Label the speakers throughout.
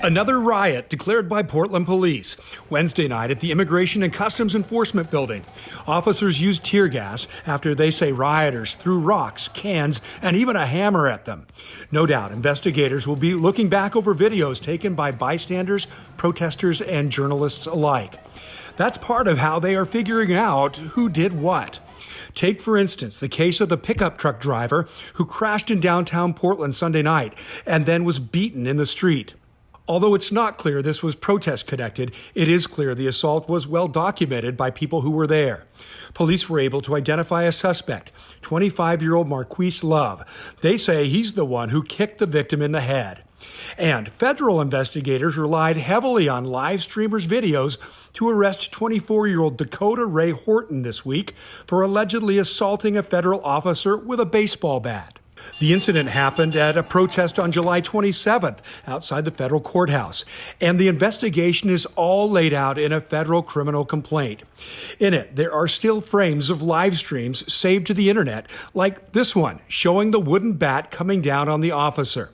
Speaker 1: Another riot declared by Portland police Wednesday night at the Immigration and Customs Enforcement building. Officers used tear gas after they say rioters threw rocks, cans, and even a hammer at them. No doubt investigators will be looking back over videos taken by bystanders, protesters, and journalists alike. That's part of how they are figuring out who did what. Take, for instance, the case of the pickup truck driver who crashed in downtown Portland Sunday night and then was beaten in the street. Although it's not clear this was protest connected, it is clear the assault was well documented by people who were there. Police were able to identify a suspect, 25-year-old Marquise Love. They say he's the one who kicked the victim in the head. And federal investigators relied heavily on live streamers' videos to arrest 24-year-old Dakota Ray Horton this week for allegedly assaulting a federal officer with a baseball bat. The incident happened at a protest on July 27th outside the federal courthouse, and the investigation is all laid out in a federal criminal complaint. In it, there are still frames of live streams saved to the internet, like this one showing the wooden bat coming down on the officer.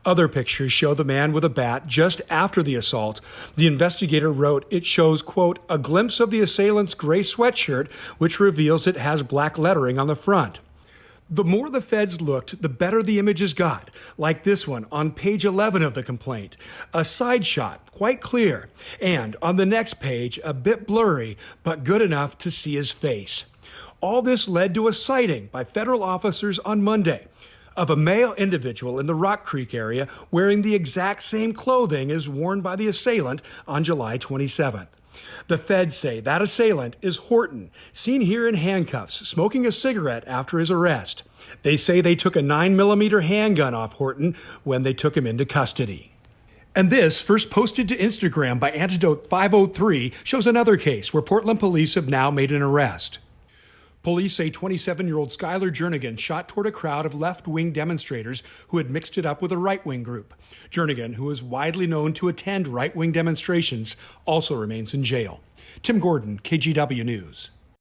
Speaker 1: Other pictures show the man with a bat just after the assault. The investigator wrote it shows, quote, a glimpse of the assailant's gray sweatshirt, which reveals it has black lettering on the front. The more the feds looked, the better the images got, like this one on page 11 of the complaint. A side shot, quite clear, and on the next page, a bit blurry, but good enough to see his face. All this led to a sighting by federal officers on Monday of a male individual in the Rock Creek area wearing the exact same clothing as worn by the assailant on July 27th. The feds say that assailant is Horton, seen here in handcuffs, smoking a cigarette after his arrest. They say they took a 9mm handgun off Horton when they took him into custody. And this, first posted to Instagram by Antidote 503, shows another case where Portland police have now made an arrest. Police say 27-year-old Skylar Jernigan shot toward a crowd of left-wing demonstrators who had mixed it up with a right-wing group. Jernigan, who is widely known to attend right-wing demonstrations, also remains in jail. Tim Gordon, KGW News.